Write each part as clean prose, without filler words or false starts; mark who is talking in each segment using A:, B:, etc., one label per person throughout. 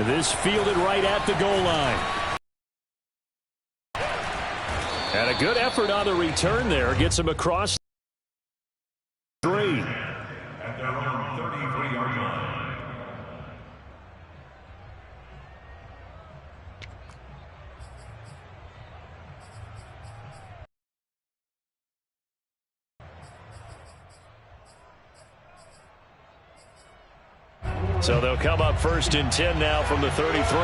A: This fielded right at the goal line. And a good effort on the return there. Gets him across 3.
B: At their own 33-yard line.
A: So they'll come up 1st and 10 now from the 33.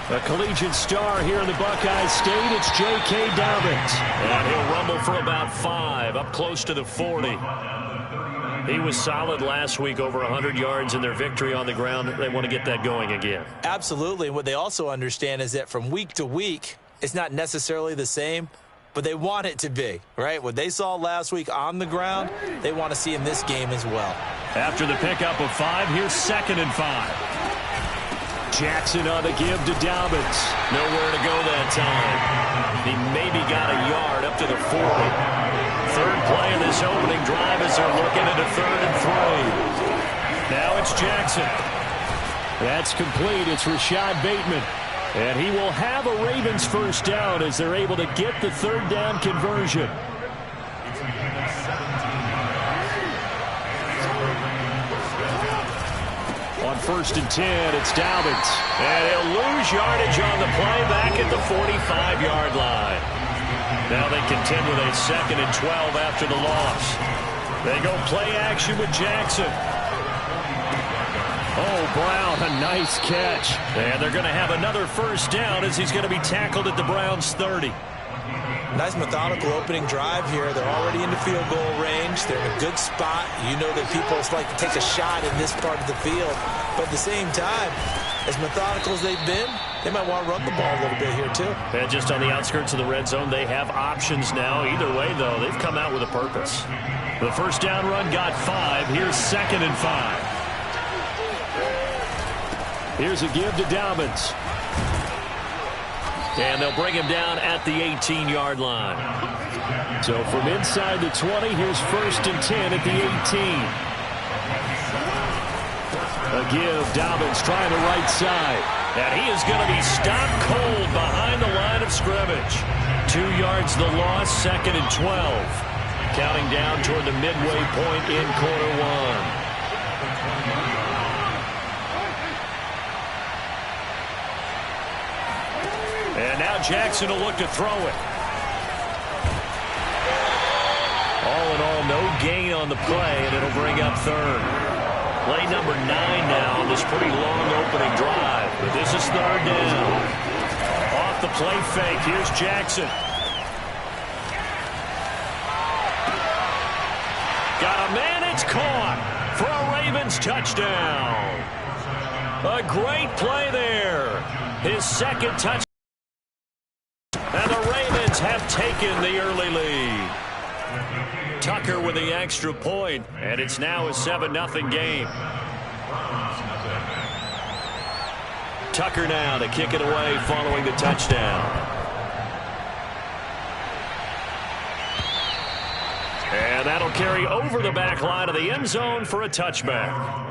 A: A collegiate star here in the Buckeye State, it's J.K. Dobbins. And he'll rumble for about 5, up close to the 40. He was solid last week, over 100 yards in their victory on the ground. They want to get that going again.
C: Absolutely. What they also understand is that from week to week, it's not necessarily the same, but they want it to be, right? What they saw last week on the ground, they want to see in this game as well.
A: After the pickup of 5, here's 2nd and 5. Jackson on the give to Dobbins. Nowhere to go that time. He maybe got a yard up to the 40. Third play of this opening drive as they're looking at a 3rd and 3. Now it's Jackson. That's complete. It's Rashad Bateman. And he will have a Ravens first down as they're able to get the 3rd down conversion. On 1st and 10, it's Dobbins. And he'll lose yardage on the play back at the 45-yard line. Now they contend with a 2nd and 12 after the loss. They go play action with Jackson. Oh, Brown, a nice catch. And they're going to have another first down as he's going to be tackled at the Browns' 30.
C: Nice methodical opening drive here. They're already in the field goal range. They're in a good spot. You know that people like to take a shot in this part of the field. But at the same time, as methodical as they've been, they might want to run the ball a little bit here too.
A: And just on the outskirts of the red zone, they have options now. Either way, though, they've come out with a purpose. The first down run got 5. Here's 2nd and 5. Here's a give to Dobbins. And they'll bring him down at the 18-yard line. So from inside the 20, here's 1st and 10 at the 18. A give, Dobbins trying the right side. And he is going to be stopped cold behind the line of scrimmage. 2 yards the loss, 2nd and 12. Counting down toward the midway point in quarter 1. And now Jackson will look to throw it. All in all, no gain on the play, and it'll bring up 3rd. Play number 9 now on this pretty long opening drive. But this is 3rd down. Off the play fake, here's Jackson. Got a man, it's caught for a Ravens touchdown. A great play there. His 2nd touchdown. And the Ravens have taken the early lead. Tucker with the extra point, and it's now a 7-0 game. Tucker now to kick it away following the touchdown. And that'll carry over the back line of the end zone for a touchback.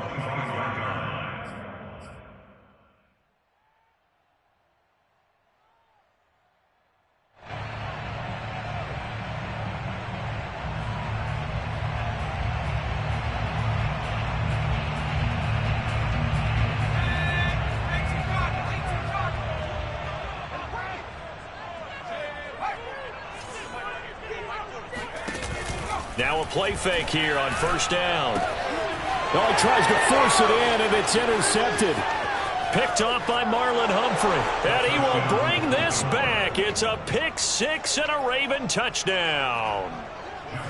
A: Now a play fake here on 1st down. Oh, he tries to force it in, and it's intercepted. Picked off by Marlon Humphrey. And he will bring this back. It's a pick 6 and a Raven touchdown.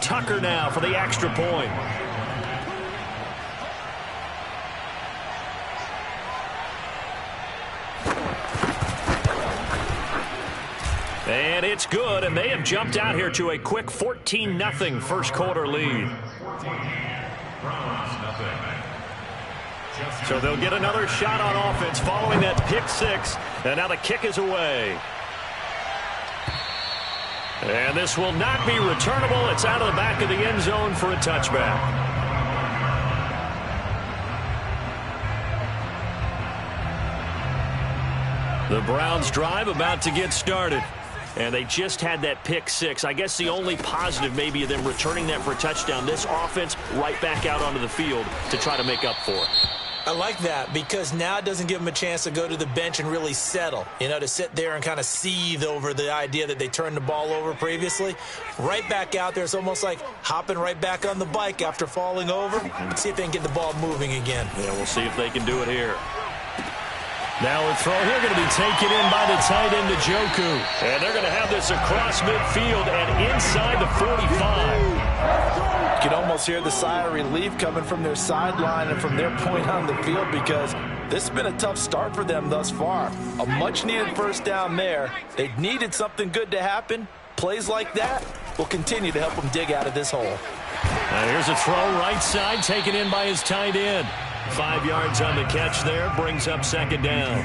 A: Tucker now for the extra point. And it's good, and they have jumped out here to a quick 14-0 first quarter lead. So they'll get another shot on offense following that pick 6, and now the kick is away. And this will not be returnable. It's out of the back of the end zone for a touchback. The Browns drive about to get started. And they just had that pick six. I guess the only positive maybe of them returning that for a touchdown. This offense right back out onto the field to try to make up for it.
C: I like that because now it doesn't give them a chance to go to the bench and really settle, to sit there and kind of seethe over the idea that they turned the ball over previously. Right back out there. It's almost like hopping right back on the bike after falling over. See if they can get the ball moving again.
A: Yeah, we'll see if they can do it here. Now a throw here going to be taken in by the tight end, Njoku. And they're going to have this across midfield and inside the 45.
C: You can almost hear the sigh of relief coming from their sideline and from their point on the field because this has been a tough start for them thus far. A much-needed first down there. They needed something good to happen. Plays like that will continue to help them dig out of this hole.
A: Now here's a throw right side taken in by his tight end. 5 yards on the catch there, brings up second down.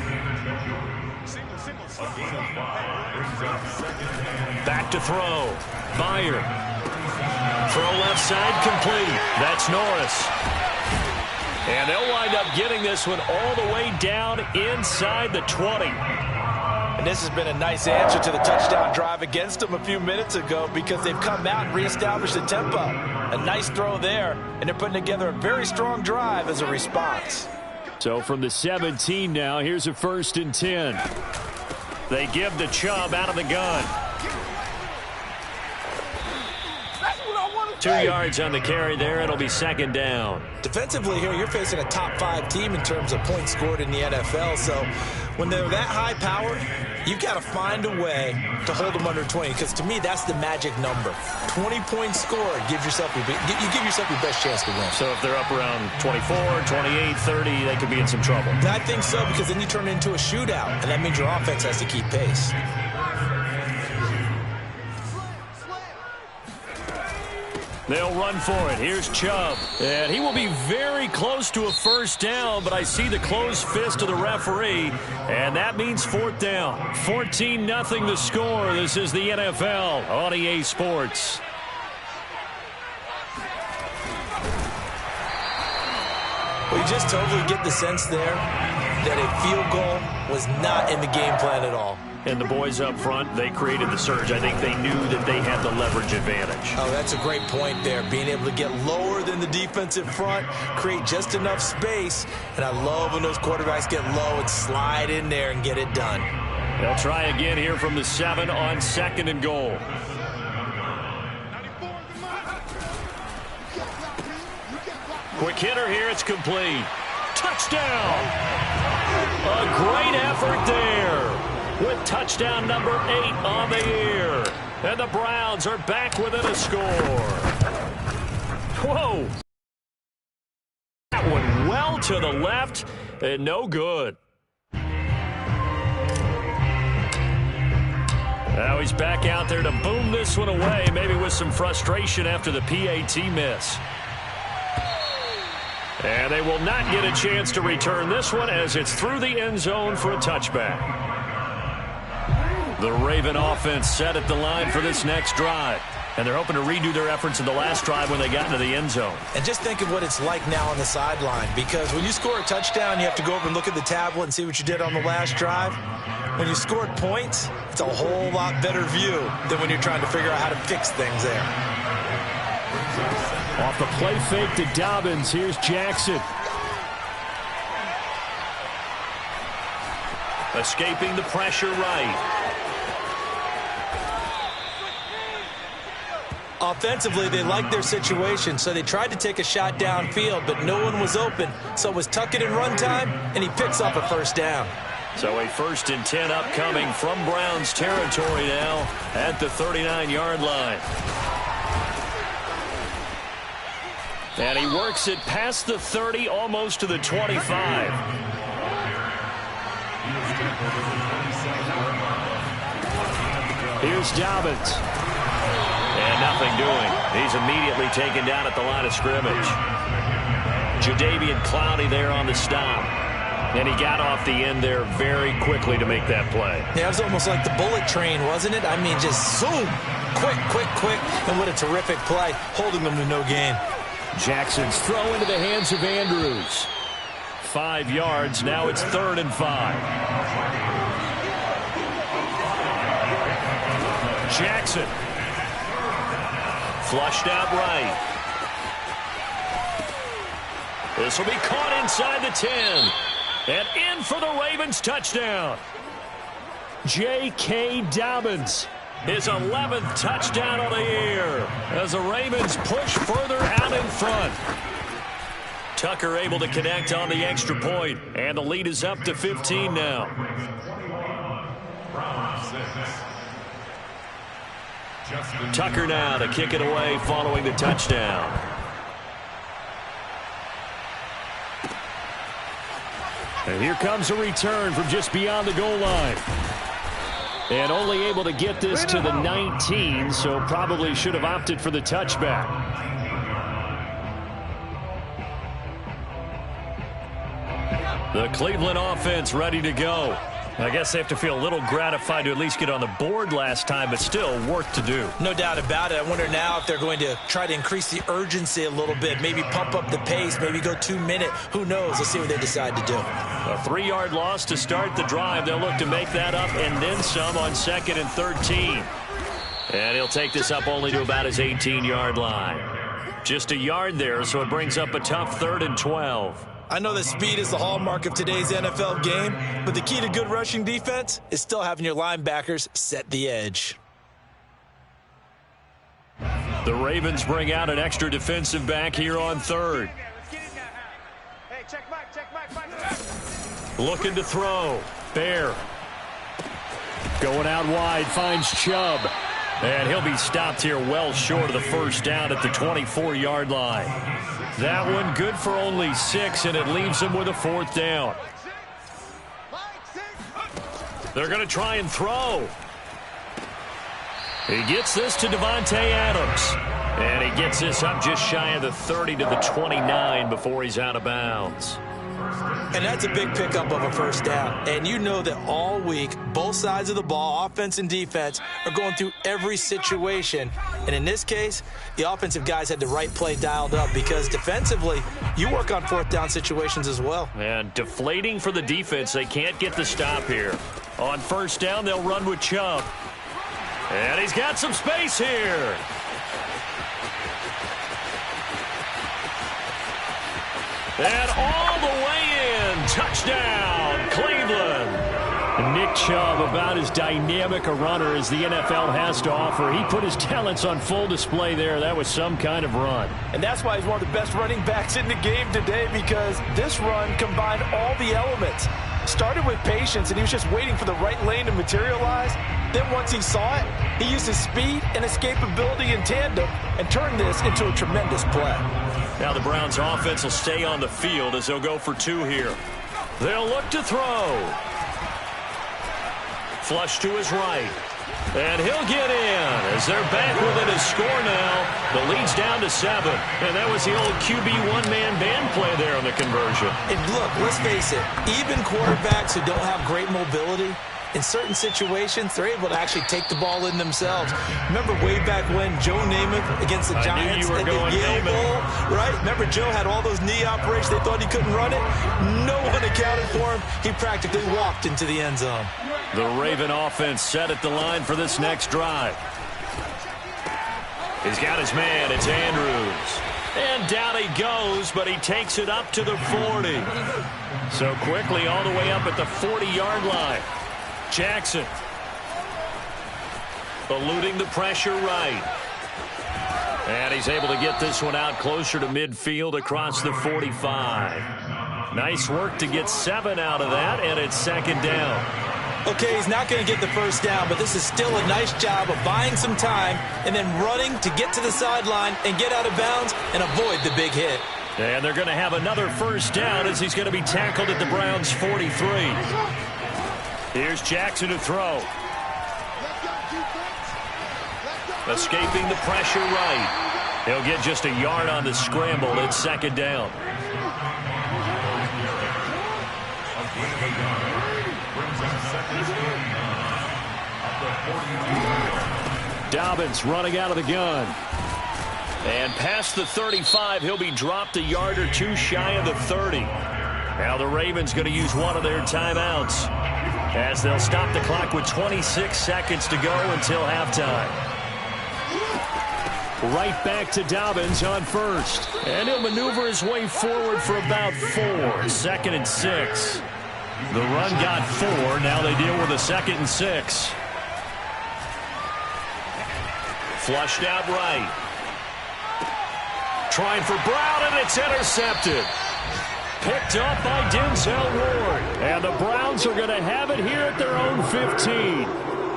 A: Back to throw. Byer. Throw left side complete. That's Norris. And they'll wind up getting this one all the way down inside the 20.
C: And this has been a nice answer to the touchdown drive against them a few minutes ago because they've come out and reestablished the tempo. A nice throw there, and they're putting together a very strong drive as a response.
A: So from the 17 now, here's a 1st and 10. They give the Chubb out of the gun. 2 yards on the carry there. It'll be second down.
C: Defensively here, you're facing a top 5 team in terms of points scored in the NFL. So when they're that high powered, you've got to find a way to hold them under 20. Because to me, that's the magic number. 20 points scored gives yourself you give yourself your best chance to win.
A: So if they're up around 24, 28, 30, they could be in some trouble.
C: And I think so because then you turn it into a shootout, and that means your offense has to keep pace.
A: They'll run for it. Here's Chubb. And he will be very close to a first down, but I see the closed fist of the referee, and that means 4th down. 14-0 the score. This is the NFL on EA Sports.
C: Well, you just totally get the sense there that a field goal was not in the game plan at all.
A: And the boys up front, they created the surge. I think they knew that they had the leverage advantage.
C: Oh, that's a great point there. Being able to get lower than the defensive front, create just enough space. And I love when those quarterbacks get low and slide in there and get it done.
A: They'll try again here from the 7 on 2nd and goal. Quick hitter here, it's complete. Touchdown! A great effort there, with touchdown number 8 on the year. And the Browns are back within a score. Whoa! That one well to the left and no good. Now he's back out there to boom this one away, maybe with some frustration after the PAT miss. And they will not get a chance to return this one as it's through the end zone for a touchback. The Raven offense set at the line for this next drive. And they're hoping to redo their efforts in the last drive when they got into the end zone.
C: And just think of what it's like now on the sideline. Because when you score a touchdown, you have to go over and look at the tablet and see what you did on the last drive. When you scored points, it's a whole lot better view than when you're trying to figure out how to fix things there.
A: Off the play fake to Dobbins, here's Jackson. Escaping the pressure right.
C: Offensively, they liked their situation, so they tried to take a shot downfield, but no one was open. So it was tuck it in run time, and he picks up a first down.
A: So a 1st and 10 upcoming from Browns territory now at the 39-yard line. And he works it past the 30, almost to the 25. Here's Dobbins. And nothing doing. He's immediately taken down at the line of scrimmage. Jadeveon Clowney there on the stop. And he got off the end there very quickly to make that play.
C: Yeah, it was almost like the bullet train, wasn't it? I mean, just zoom. Quick, quick, quick. And what a terrific play, holding them to no gain.
A: Jackson's throw into the hands of Andrews. 5 yards. Now it's 3rd and 5. Jackson. Flushed out right. This will be caught inside the 10. And in for the Ravens touchdown. J.K. Dobbins. His 11th touchdown of the year as the Ravens push further out in front. Tucker able to connect on the extra point, and the lead is up to 15 now. Tucker now to kick it away following the touchdown. And here comes a return from just beyond the goal line. And only able to get this to the 19, so probably should have opted for the touchback. The Cleveland offense ready to go. I guess they have to feel a little gratified to at least get on the board last time, but still work to do.
C: No doubt about it. I wonder now if they're going to try to increase the urgency a little bit, maybe pump up the pace, maybe go 2-minute. Who knows? Let's see what they decide to do.
A: A 3-yard loss to start the drive. They'll look to make that up and then some on 2nd and 13. And he'll take this up only to about his 18-yard line. Just a yard there, so it brings up a tough 3rd and 12.
C: I know that speed is the hallmark of today's NFL game, but the key to good rushing defense is still having your linebackers set the edge.
A: The Ravens bring out an extra defensive back here on 3rd. Looking to throw. Bear. Going out wide, finds Chubb. And he'll be stopped here well short of the first down at the 24-yard line. That one good for only 6, and it leaves him with a 4th down. They're going to try and throw. He gets this to Davante Adams. And he gets this up just shy of the 30 to the 29 before he's out of bounds.
C: And that's a big pickup of a first down. And you know that all week, both sides of the ball, offense and defense, are going through every situation. And in this case, the offensive guys had the right play dialed up because defensively, you work on 4th down situations as well.
A: And deflating for the defense. They can't get the stop here. On 1st down, they'll run with Chubb. And he's got some space here. And all the way in. Touchdown, Cleveland. Nick Chubb, about as dynamic a runner as the NFL has to offer. He put his talents on full display there. That was some kind of run.
D: And that's why he's one of the best running backs in the game today, because this run combined all the elements. Started with patience, and he was just waiting for the right lane to materialize. Then once he saw it, he used his speed and escapability in tandem and turned this into a tremendous play.
A: Now the Browns offense will stay on the field as they'll go for 2 here. They'll look to throw. Flush to his right. And he'll get in as they're back within a score now. The lead's down to 7. And that was the old QB one-man band play there on the conversion.
C: And look, let's face it, even quarterbacks who don't have great mobility, in certain situations, they're able to actually take the ball in themselves. Remember way back when Joe Namath against the Giants at the Yale Bowl, right? Remember Joe had all those knee operations. They thought he couldn't run it. No one accounted for him. He practically walked into the end zone.
A: The Raven offense set at the line for this next drive. He's got his man. It's Andrews. And down he goes, but he takes it up to the 40. So quickly all the way up at the 40-yard line. Jackson eluding the pressure right. And he's able to get this one out closer to midfield across the 45. Nice work to get 7 out of that, and it's 2nd down.
C: Okay, he's not going to get the first down, but this is still a nice job of buying some time and then running to get to the sideline and get out of bounds and avoid the big hit.
A: And they're going to have another first down as he's going to be tackled at the Browns' 43. Here's Jackson to throw. Escaping the pressure right. He'll get just a yard on the scramble. It's 2nd down. Dobbins running out of the gun. And past the 35, he'll be dropped a yard or 2 shy of the 30. Now the Ravens going to use one of their timeouts. as they'll stop the clock with 26 seconds to go until halftime. Right back to Dobbins on first. And he'll maneuver his way forward for about 4. 2nd and 6. The run got 4. Now they deal with a 2nd and 6. Flushed out right. Trying for Brown, and it's intercepted. Picked up by Denzel Ward. And the Browns are going to have it here at their own 15.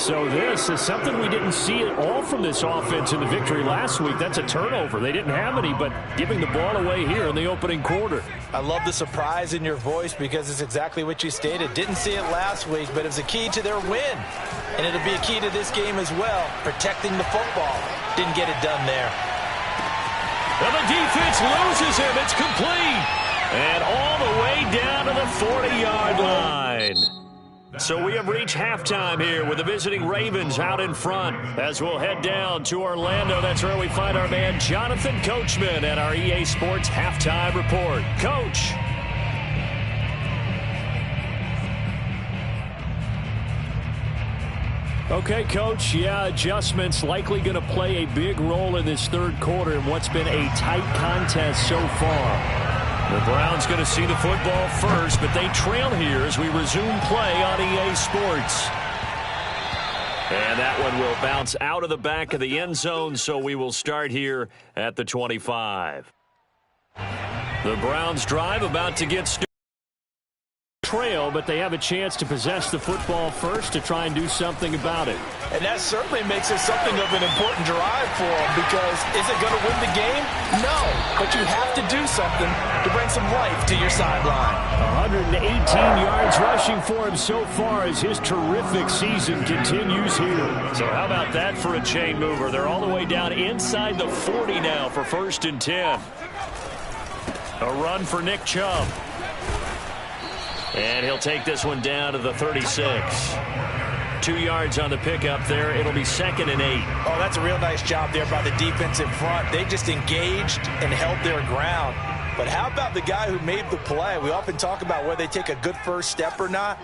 A: So this is something we didn't see at all from this offense in the victory last week. That's a turnover. They didn't have any, but giving the ball away here in the opening quarter.
D: I love the surprise in your voice because it's exactly what you stated. Didn't see it last week, but it was a key to their win. And it'll be a key to this game as well, protecting the football. Didn't get it done there.
A: Well, the defense loses him. It's complete. And all the way down to the 40-yard line. So we have reached halftime here with the visiting Ravens out in front. As we'll head down to Orlando, that's where we find our man Jonathan Coachman at our EA Sports Halftime Report. Coach. Okay, Coach, yeah, adjustments likely going to play a big role in this third quarter in what's been a tight contest so far. The Browns going to see the football first, but they trail here as we resume play on EA Sports. And that one will bounce out of the back of the end zone, so we will start here at the 25. The Browns drive about to get started. Trail, but they have a chance to possess the football first to try and do something about it.
D: And that certainly makes it something of an important drive for them, because is it going to win the game? No, but you have to do something to bring some life to your sideline.
A: 118 yards rushing for him so far as his terrific season continues here. So how about that for a chain mover? They're all the way down inside the 40 now for 1st and 10. A run for Nick Chubb. And he'll take this one down to the 36. 2 yards on the pickup there. It'll be 2nd and 8.
D: Oh, that's a real nice job there by the defense in front. They just engaged and held their ground. But how about the guy who made the play? We often talk about whether they take a good first step or not.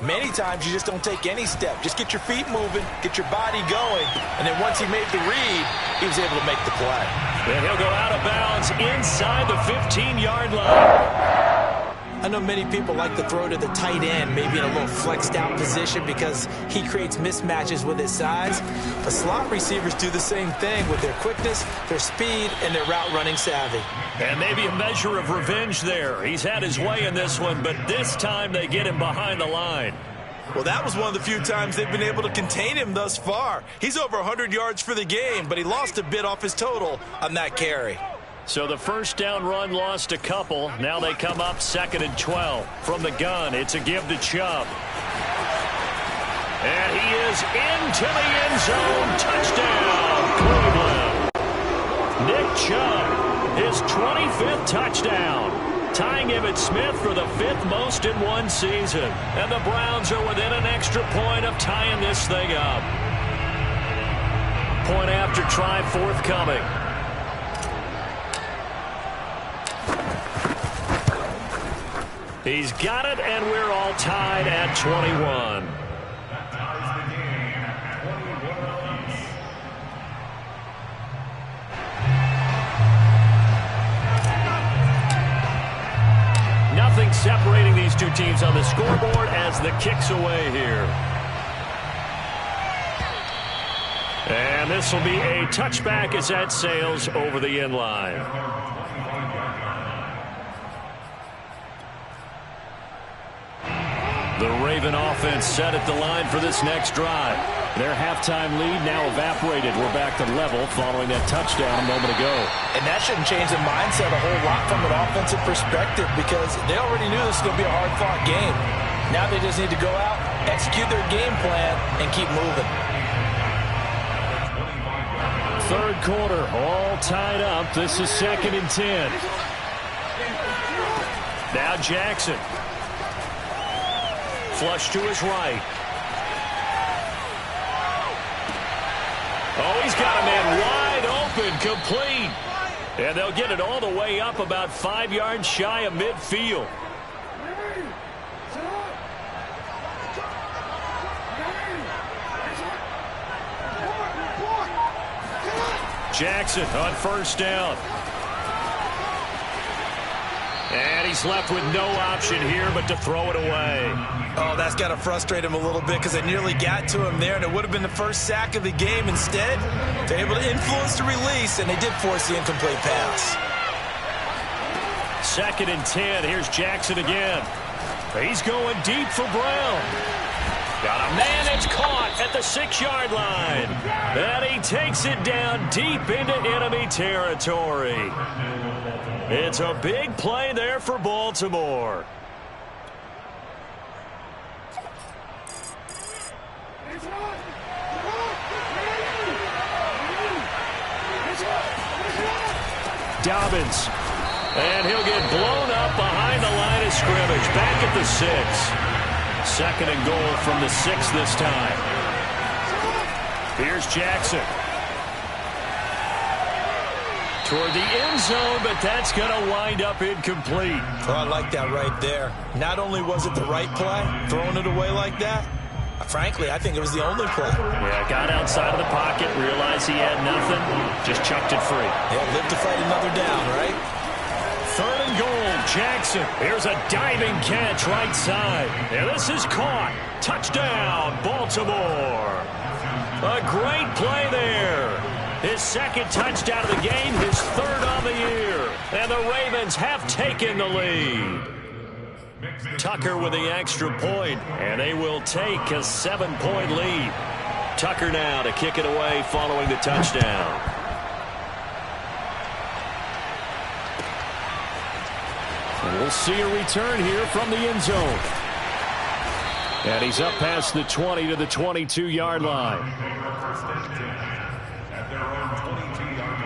D: Many times you just don't take any step. Just get your feet moving, get your body going. And then once he made the read, he was able to make the play.
A: And he'll go out of bounds inside the 15-yard line.
C: I know many people like to throw to the tight end, maybe in a little flexed out position because he creates mismatches with his size. But slot receivers do the same thing with their quickness, their speed, and their route running savvy.
A: And maybe a measure of revenge there. He's had his way in this one, but this time they get him behind the line.
C: Well, that was one of the few times they've been able to contain him thus far. He's over 100 yards for the game, but he lost a bit off his total on that carry.
A: So the first down run lost a couple. Now they come up 2nd and 12. From the gun, it's a give to Chubb. And he is into the end zone. Touchdown, Cleveland. Nick Chubb, his 25th touchdown. Tying Emmitt Smith for the 5th most in one season. And the Browns are within an extra point of tying this thing up. Point after try forthcoming. He's got it, and we're all tied at 21. Nothing separating these two teams on the scoreboard as the kick's away here. And this will be a touchback as that sails over the end line. The Raven offense set at the line for this next drive. Their halftime lead now evaporated. We're back to level following that touchdown a moment ago.
D: And that shouldn't change the mindset a whole lot from an offensive perspective because they already knew this was going to be a hard-fought game. Now they just need to go out, execute their game plan, and keep moving.
A: Third quarter, all tied up. This is 2nd and 10. Now Jackson. Flush to his right. Oh, he's got a man wide open, complete. And they'll get it all the way up about 5 yards shy of midfield. Jackson on first down. And he's left with no option here but to throw it away.
C: Oh, that's got to frustrate him a little bit because they nearly got to him there, and it would have been the first sack of the game. Instead, they're able to influence the release, and they did force the incomplete pass.
A: 2nd and 10. Here's Jackson again. He's going deep for Brown. Got a man that's caught at the 6-yard line. And he takes it down deep into enemy territory. It's a big play there for Baltimore. Dobbins. And he'll get blown up behind the line of scrimmage. Back at the 6. 2nd and goal from the 6 this time. Here's Jackson. Toward the end zone, but that's going to wind up incomplete.
C: Oh, I like that right there. Not only was it the right play, throwing it away like that, frankly, I think it was the only play.
A: Yeah, got outside of the pocket, realized he had nothing, just chucked it free.
C: Yeah, live to fight another down, right?
A: 3rd and goal, Jackson. Here's a diving catch right side. And this is caught. Touchdown, Baltimore. A great play there. His 2nd touchdown of the game, his 3rd on the year. And the Ravens have taken the lead. Tucker with the extra point, and they will take a 7-point lead. Tucker now to kick it away following the touchdown. And we'll see a return here from the end zone. And he's up past the 20 to the 22-yard line.
B: At their own 22-yard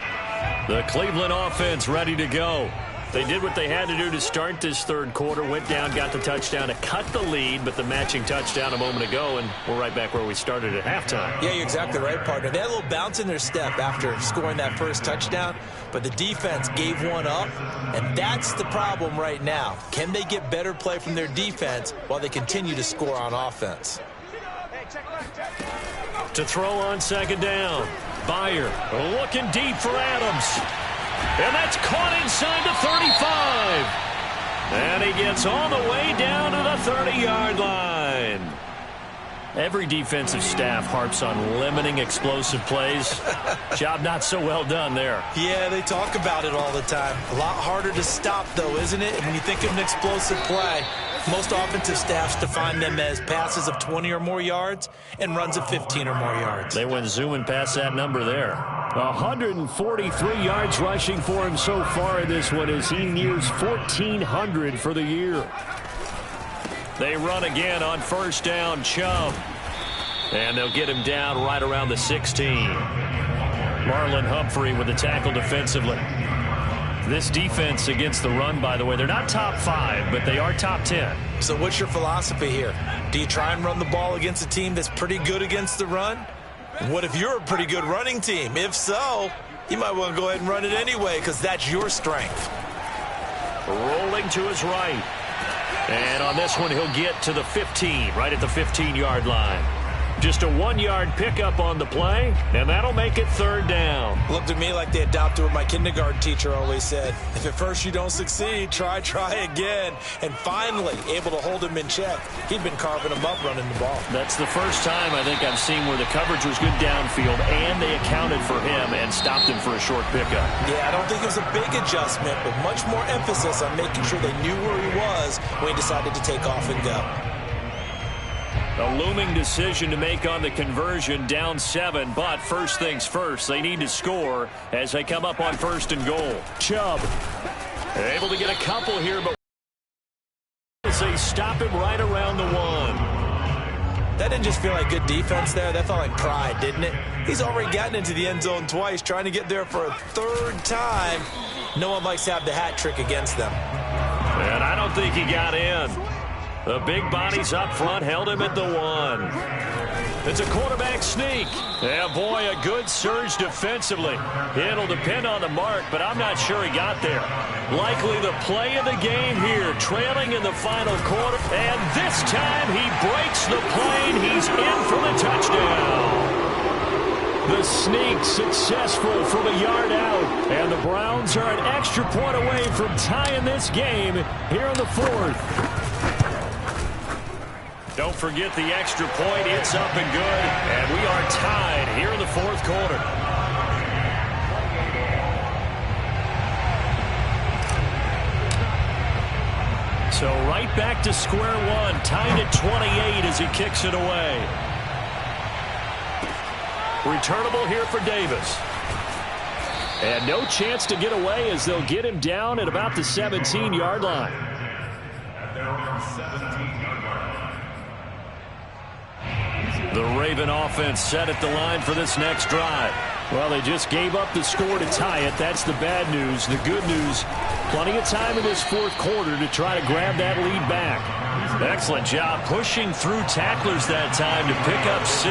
B: line.
A: The Cleveland offense ready to go. They did what they had to do to start this 3rd quarter, went down, got the touchdown to cut the lead, but the matching touchdown a moment ago, and we're right back where we started at halftime.
C: Yeah, you're exactly right, partner. They had a little bounce in their step after scoring that first touchdown, but the defense gave one up, and that's the problem right now. Can they get better play from their defense while they continue to score on offense?
A: To throw on 2nd down. Bayer looking deep for Adams. And that's caught inside the 35. And he gets all the way down to the 30-yard line. Every defensive staff harps on limiting explosive plays. Job not so well done there.
C: Yeah, they talk about it all the time. A lot harder to stop, though, isn't it? And when you think of an explosive play, most offensive staffs define them as passes of 20 or more yards and runs of 15 or more yards.
A: They went zooming past that number there. 143 yards rushing for him so far in this one as he nears 1,400 for the year. They run again on 1st down, Chubb. And they'll get him down right around the 16. Marlon Humphrey with the tackle defensively. This defense against the run, by the way, they're not top 5, but they are top 10.
C: So what's your philosophy here? Do you try and run the ball against a team that's pretty good against the run? What if you're a pretty good running team? If so, you might want to go ahead and run it anyway because that's your strength.
A: Rolling to his right. And on this one, he'll get to the 15, right at the 15-yard line. Just a 1-yard pickup on the play, and that'll make it 3rd down.
C: Looked to me like they adopted what my kindergarten teacher always said. If at first you don't succeed, try again. And finally, able to hold him in check. He'd been carving him up running the ball.
A: That's the first time I think I've seen where the coverage was good downfield, and they accounted for him and stopped him for a short pickup.
C: Yeah, I don't think it was a big adjustment, but much more emphasis on making sure they knew where he was when he decided to take off and go.
A: A looming decision to make on the conversion, down 7, but first things first, they need to score as they come up on 1st and goal. Chubb able to get a couple here, but they stop him right around the 1.
C: That didn't just feel like good defense there. That felt like pride, didn't it? He's already gotten into the end zone twice, trying to get there for a 3rd time. No one likes to have the hat trick against them.
A: And I don't think he got in. The big bodies up front held him at the 1. It's a quarterback sneak. Yeah, boy, a good surge defensively. It'll depend on the mark, but I'm not sure he got there. Likely the play of the game here, trailing in the final quarter. And this time he breaks the plane. He's in for the touchdown. The sneak successful from a yard out. And the Browns are an extra point away from tying this game here in the fourth. Don't forget the extra point. It's up and good. And we are tied here in the fourth quarter. So right back to square one. Tied at 28 as he kicks it away. Returnable here for Davis. And no chance to get away as they'll get him down at about the 17-yard line. The Raven offense set at the line for this next drive. Well, they just gave up the score to tie it. That's the bad news. The good news, plenty of time in this fourth quarter to try to grab that lead back. Excellent job pushing through tacklers that time to pick up 6.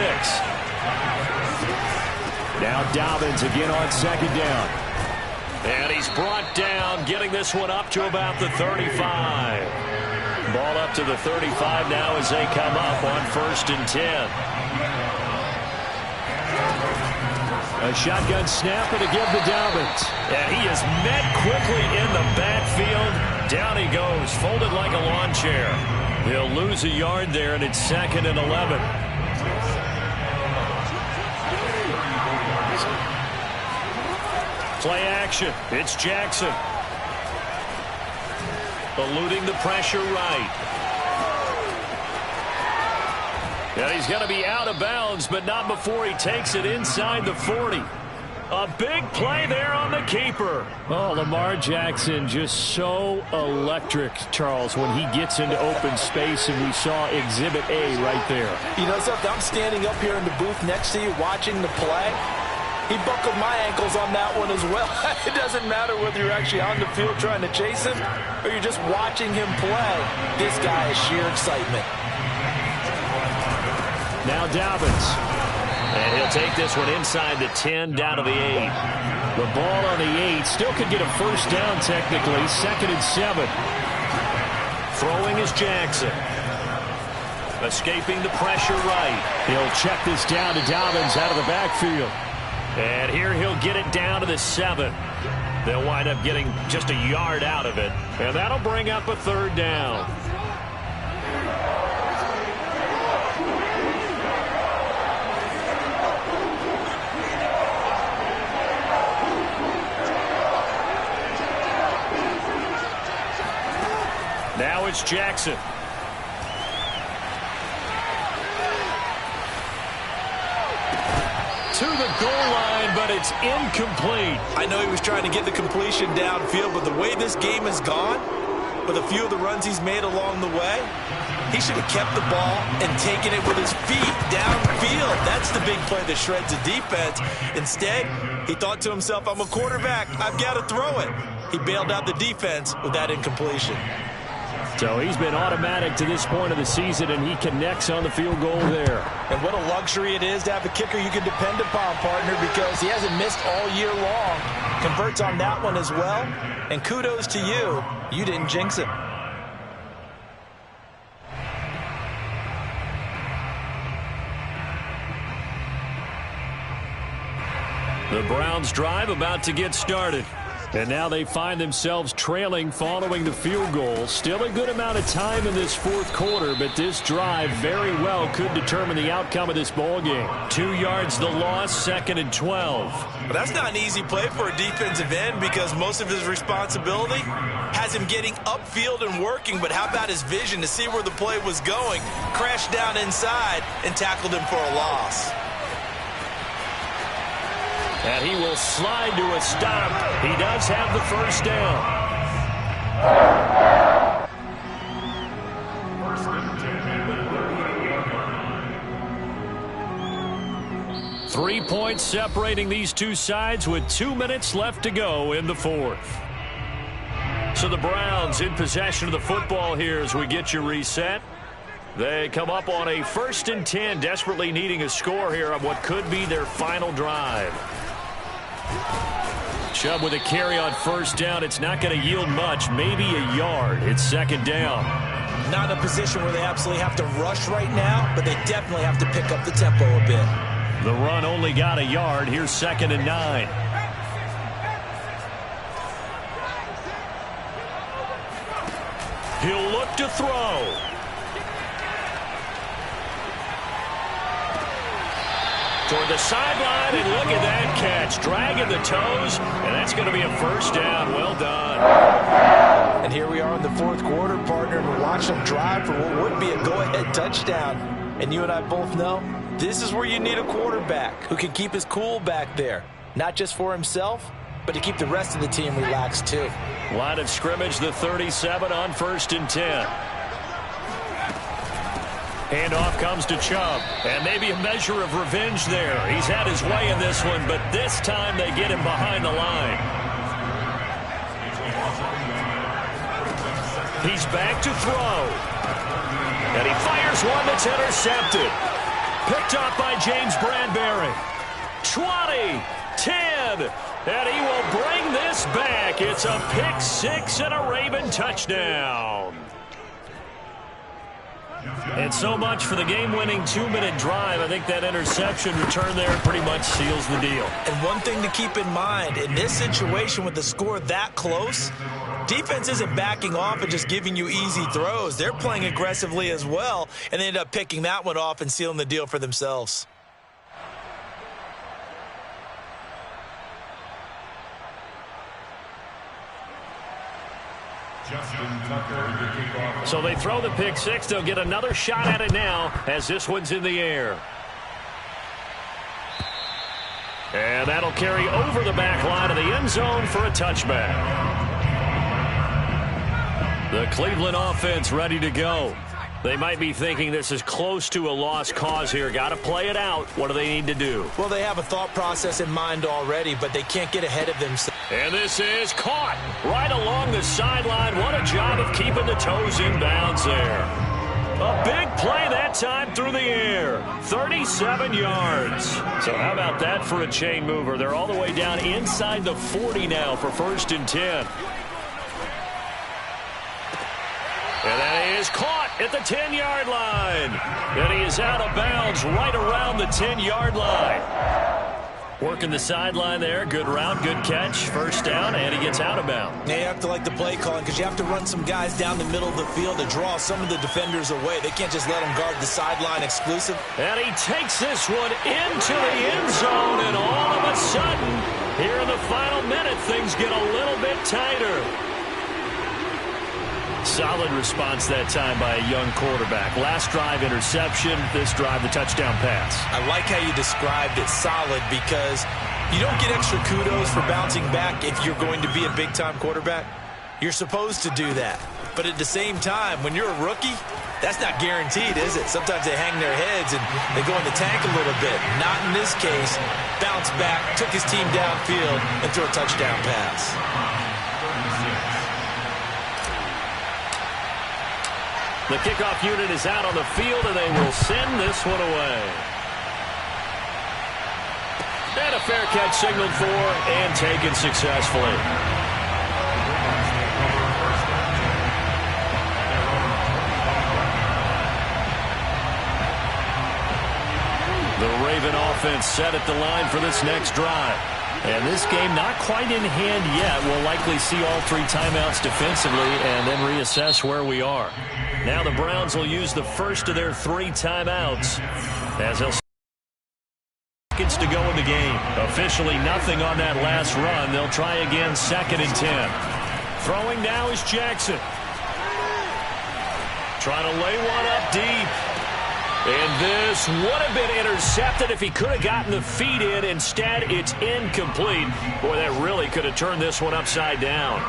A: Now Dobbins again on second down. And he's brought down, getting this one up to about the 35. Ball up to the 35 now as they come up on 1st and 10. A shotgun snap and a give to Dobbins. And he is met quickly in the backfield. Down he goes, folded like a lawn chair. He'll lose a yard there, and it's 2nd and 11. Play action. It's Jackson. Eluding the pressure right. And he's going to be out of bounds, but not before he takes it inside the 40. A big play there on the keeper. Oh, Lamar Jackson just so electric, Charles, when he gets into open space, and we saw Exhibit A right there.
D: You know something? I'm standing up here in the booth next to you watching the play. He buckled my ankles on that one as well. It doesn't matter whether you're actually on the field trying to chase him or you're just watching him play. This guy is sheer excitement.
A: Now Dobbins. And he'll take this one inside the 10 down to the 8. The ball on the 8 still could get a first down technically. 2nd and 7. Throwing is Jackson. Escaping the pressure right. He'll check this down to Dobbins out of the backfield. And here he'll get it down to the 7. They'll wind up getting just a yard out of it. And that'll bring up a 3rd down. Now it's Jackson. To the goal line, but it's incomplete.
C: I know he was trying to get the completion downfield, but the way this game has gone, with a few of the runs he's made along the way, he should have kept the ball and taken it with his feet downfield. That's the big play that shreds the defense. Instead, he thought to himself, I'm a quarterback. I've got to throw it. He bailed out the defense with that incompletion.
A: So he's been automatic to this point of the season, and he connects on the field goal there.
D: And what a luxury it is to have a kicker you can depend upon, partner, because he hasn't missed all year long. Converts on that one as well. And kudos to you. You didn't jinx him.
A: The Browns drive about to get started. And now they find themselves trailing following the field goal. Still a good amount of time in this fourth quarter, but this drive very well could determine the outcome of this ball game. 2 yards the loss, 2nd and 12.
C: But that's not an easy play for a defensive end because most of his responsibility has him getting upfield and working, but how about his vision to see where the play was going, crashed down inside, and tackled him for a loss.
A: And he will slide to a stop. He does have the first down. 3 points separating these two sides with 2 minutes left to go in the fourth. So the Browns in possession of the football here as we get you reset. They come up on a 1st and 10, desperately needing a score here on what could be their final drive. Chubb with a carry on 1st down. It's not going to yield much, maybe a yard. It's 2nd down.
C: Not a position where they absolutely have to rush right now, but they definitely have to pick up the tempo a bit.
A: The run only got a yard. Here's 2nd and 9. He'll look to throw. Toward the sideline, and look at that catch. Dragging the toes, and that's going to be a 1st down. Well done.
C: And here we are in the 4th quarter, partner, and we're watching them drive for what would be a go-ahead touchdown. And you and I both know this is where you need a quarterback who can keep his cool back there. Not just for himself, but to keep the rest of the team relaxed too.
A: Line of scrimmage, the 37 on 1st and 10. Handoff comes to Chubb, and maybe a measure of revenge there. He's had his way in this one, but this time they get him behind the line. He's back to throw. And he fires one that's intercepted. Picked up by James Bradbury. 20, 10, and he will bring this back. It's a pick 6 and a Raven touchdown. And so much for the game-winning 2-minute drive. I think that interception return there pretty much seals the deal.
C: And one thing to keep in mind, in this situation with the score that close, defense isn't backing off and just giving you easy throws. They're playing aggressively as well, and they end up picking that one off and sealing the deal for themselves.
A: So they throw the pick 6. They'll get another shot at it now as this one's in the air. And that'll carry over the back line of the end zone for a touchback. The Cleveland offense ready to go. They might be thinking this is close to a lost cause here. Got to play it out. What do they need to do?
C: Well, they have a thought process in mind already, but they can't get ahead of themselves.
A: And this is caught right along the sideline. What a job of keeping the toes in bounds there. A big play that time through the air. 37 yards. So how about that for a chain mover? They're all the way down inside the 40 now for 1st and 10. And that is caught at the 10-yard line. And he is out of bounds right around the 10-yard line. Working the sideline there. Good route, good catch. 1st down, and he gets out of bounds.
C: Yeah, you have to like the play calling because you have to run some guys down the middle of the field to draw some of the defenders away. They can't just let them guard the sideline exclusive.
A: And he takes this one into the end zone, and all of a sudden, here in the final minute, things get a little bit tighter. Solid response that time by a young quarterback. Last drive, interception. This drive, the touchdown pass.
C: I like how you described it, solid, because you don't get extra kudos for bouncing back if you're going to be a big-time quarterback. You're supposed to do that. But at the same time, when you're a rookie, that's not guaranteed, is it? Sometimes they hang their heads and they go in the tank a little bit. Not in this case. Bounce back, took his team downfield, and threw a touchdown pass.
A: The kickoff unit is out on the field, and they will send this one away. And a fair catch signaled for and taken successfully. The Raven offense set at the line for this next drive. And this game not quite in hand yet. We'll likely see all 3 timeouts defensively and then reassess where we are. Now the Browns will use the first of their 3 timeouts as they'll seconds to go in the game. Officially nothing on that last run. They'll try again 2nd and 10. Throwing now is Jackson. Trying to lay one up deep. And this would have been intercepted if he could have gotten the feet in. Instead, it's incomplete. Boy, that really could have turned this one upside down.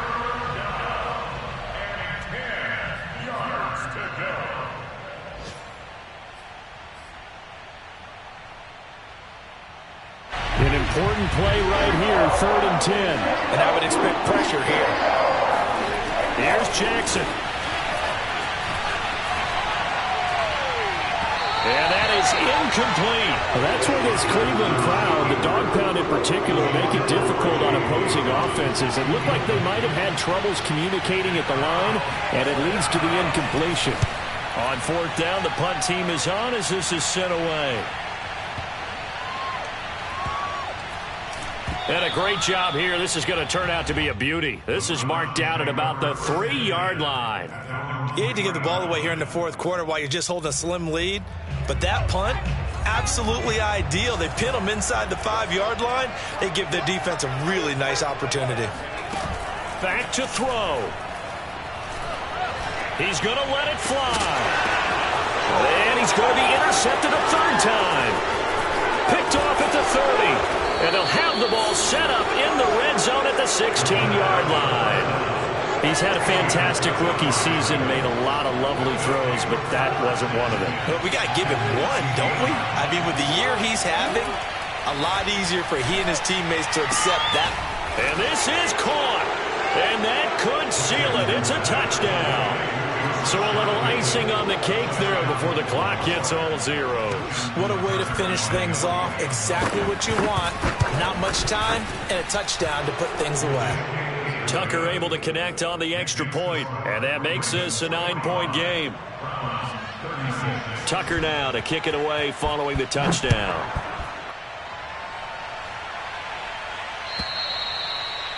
A: An important play right here, 3rd and 10.
C: And I would expect pressure here.
A: Here's Jackson. is incomplete.
E: Well, that's where this Cleveland crowd, the dog pound in particular, make it difficult on opposing offenses. It looked like they might have had troubles communicating at the line, and it leads to the incompletion.
A: On fourth down, the punt team is on as this is sent away. And a great job here. This is going to turn out to be a beauty. This is marked down at about the 3-yard line.
C: You hate to give the ball away here in the fourth quarter while you're just holding a slim lead, but that punt, absolutely ideal. They pin them inside the 5-yard line. They give their defense a really nice opportunity.
A: Back to throw. He's going to let it fly. And he's going to be intercepted a third time. Picked off at the 30. And they'll have the ball set up in the red zone at the 16-yard line. He's had a fantastic rookie season, made a lot of lovely throws, but that wasn't one of them.
C: But we got to give him one, don't we? I mean, with the year he's having, a lot easier for he and his teammates to accept that.
A: And this is caught. And that could seal it. It's a touchdown. So a little icing on the cake there before the clock hits all zeros.
C: What a way to finish things off. Exactly what you want. Not much time and a touchdown to put things away.
A: Tucker able to connect on the extra point, and that makes this a 9-point game. Tucker now to kick it away following the touchdown.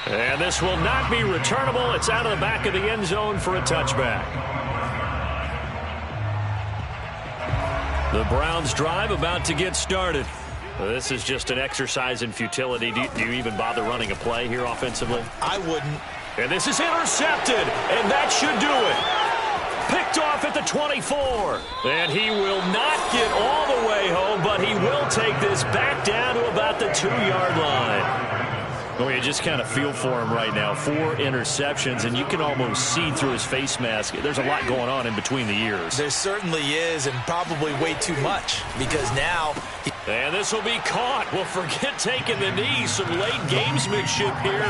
A: And this will not be returnable. It's out of the back of the end zone for a touchback. The Browns drive about to get started. This is just an exercise in futility. Do you even bother running a play here offensively?
C: I wouldn't.
A: And this is intercepted, and that should do it. Picked off at the 24. And he will not get all the way home, but he will take this back down to about the 2-yard line. Well, you just kind of feel for him right now. 4 interceptions, and you can almost see through his face mask. There's a lot going on in between the ears.
C: There certainly is, and probably way too much, because now...
A: And this will be caught. Well, forget taking the knee. Some late gamesmanship here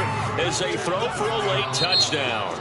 A: as they throw for a late touchdown.